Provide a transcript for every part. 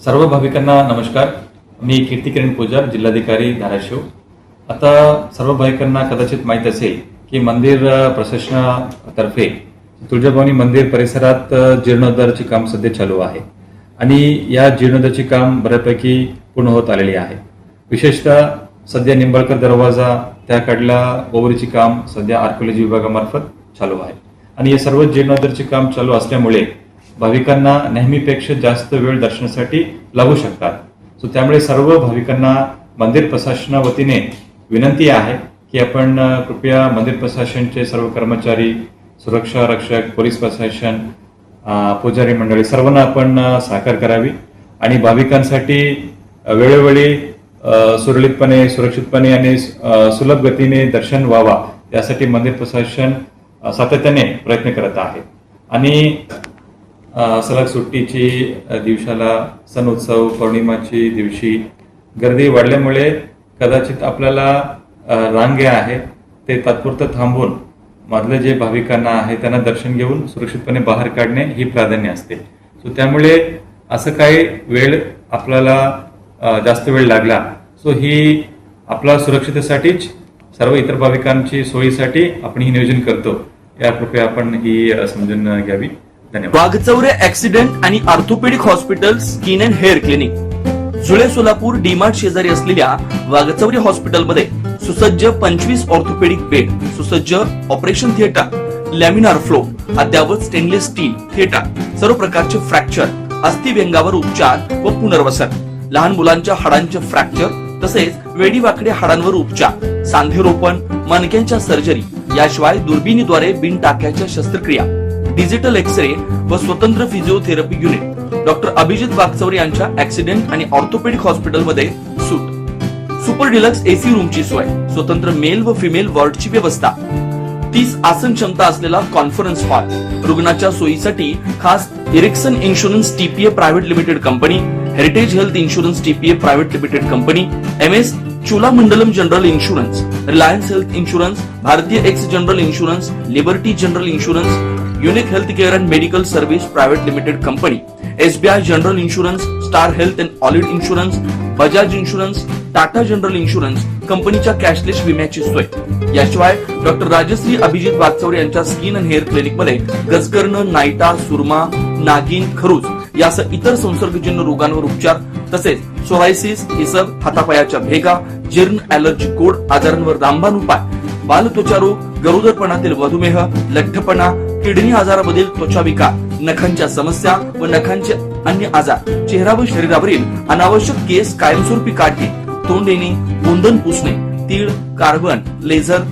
सर्व भाविकांना नमस्कार. मी कीर्तिकिरण पुजार, जिल्हाधिकारी धाराशिव. आता सर्व भाविकांना कदाचित माहीत असेल की मंदिर प्रशासनातर्फे तुळजाभवानी मंदिर परिसरात जीर्णोद्धाराचे काम सध्या चालू आहे आणि या जीर्णोद्धाराचे काम बऱ्यापैकी पूर्ण होत आलेले आहे. विशेषतः सध्या निंबाळकर दरवाजा त्याकडला ओव्हरीचे काम सध्या आर्किओलॉजी विभागामार्फत चालू आहे आणि हे सर्व जीर्णोद्धाराचे काम चालू असल्यामुळे भाविकांना नेहमीपेक्षा जास्त वेळ दर्शनासाठी लागू शकतात. सो त्यामुळे सर्व भाविकांना मंदिर प्रशासना वतीने विनंती आहे की आपण कृपया मंदिर प्रशासनचे सर्व कर्मचारी, सुरक्षा रक्षक, पोलीस प्रशासन, पुजारी मंडळी सर्वांना आपण सहकार्य करावी आणि भाविकांसाठी वेळोवेळी सुरळीतपणे, सुरक्षितपणे आणि सुलभ गतीने दर्शन व्हावा यासाठी मंदिर प्रशासन सातत्याने प्रयत्न करत आहे. आणि सलग सुट्टीची दिवसाला, सण उत्सव, पौर्णिमाची दिवशी गर्दी वाढल्यामुळे कदाचित आपल्याला रांगे आहे ते तात्पुरतं थांबवून मधले जे भाविकांना आहे त्यांना दर्शन घेऊन सुरक्षितपणे बाहेर काढणे ही प्राधान्य असते. सो त्यामुळे असं काही वेळ आपल्याला जास्त वेळ लागला सो ही आपल्या सुरक्षितेसाठीच सर्व इतर भाविकांची सोयीसाठी आपण ही नियोजन करतो. या कृपया आपण ही समजून घ्यावी. धन्यवाद. वाघचौरे ऍक्सिडेंट आणि orthopaedic hospital, skin and hair clinic, जुळे सोलापूर डीमार्ट शेजारी असलेल्या वाघचौरे हॉस्पिटलमध्ये सुसज्ज 25 ऑर्थोपेडिक बेड, सुसज्ज ऑपरेशन थिएटर, लॅमिनार फ्लो, अद्यावत स्टेनलेस स्टील थिएटर, सर्व प्रकारचे फ्रॅक्चर, अस्थिव्यंगावर उपचार व पुनर्वसन, लहान मुलांच्या हाडांचे फ्रॅक्चर तसेच वेडीवाकड्या हाडांवर उपचार, सांधेरोपण, मणक्यांच्या सर्जरी, याशिवाय दुर्बिणीद्वारे बिन टाक्याच्या शस्त्रक्रिया, डिजिटल एक्सरे व स्वतंत्र physiotherapy unit. Doctor Abhijit Waghchaure यांच्या ऍक्सिडेंट आणि ऑर्थोपेडिक हॉस्पिटलमध्ये सूट, सुपर डिलक्स एसी रूमची सोय, स्वतंत्र मेल व फिमेल वॉर्डची व्यवस्था, 30 आसन क्षमता असलेला कॉन्फरन्स हॉल, रुग्णाच्या सोयीसाठी खास Ericsson insurance TPA private limited company, heritage health insurance TPA private limited company, MS Cholamandalam general insurance, Reliance health insurance, Bharti AXA general insurance, liberty general insurance, unique health care and medical service private limited company, SBI general insurance, star health and allied insurance, Bajaj insurance, Tata general insurance कंपनीच्या cashless विम्याची सोय. याशिवाय doctor Rajshri Abhijit Waghchaure यांच्या skin and hair clinic मध्ये गजकर्ण, नायटा, सुरमा, नागिन, खरूज यासह इतर संसर्गजन्य रोगांवर उपचार तसेच सोरायसिस, इसब, हातापायाच्या भेगा, जीर्ण, ॲलर्जी, गोड आजारांवर रामबाण उपाय, बालत्वचा रोग, गरोदरपणातील मधुमेह, लठ्ठपणा, किडनी आजारामधील त्वचा विकार, नखांच्या समस्या व नखांचे अन्य आजार, चेहरा व शरीरावरील अनावश्यक केस कायमस्वरूपी काढणे, तोंड येणे, गोंधन पुसणे, तीळ, carbon, laser,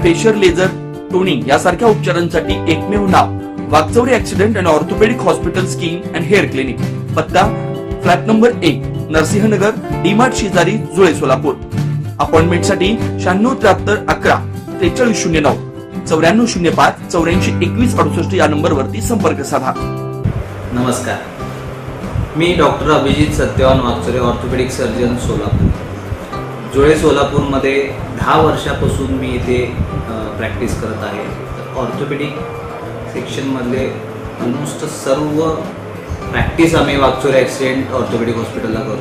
facial laser, toning यासारख्या उपचारांसाठी एकमेव नाव Waghchaure accident and orthopaedic hospital, skin and hair clinic. पत्ता फ्लॅट नंबर 1, नरसिंहनगर, डीमार्ट शेजारी, जुळे सोलापूर. अपॉइंटमेंटसाठी 9673 11 4309 9405 84 21 68 या नंबरवरती संपर्क साधा. नमस्कार, मी doctor Abhijit Satyawan Waghchaure, orthopaedic surgeon, Solapur. Jule सोलापूरमध्ये 10 वर्षापासून मी इथे प्रॅक्टिस करत आहे. ऑर्थोपेडिक सेक्शनमधले ऑलमोस्ट सर्व प्रॅक्टिस आम्ही वाघचौरे ॲक्सिडेंट ऑर्थोपेडिक हॉस्पिटलला करतो.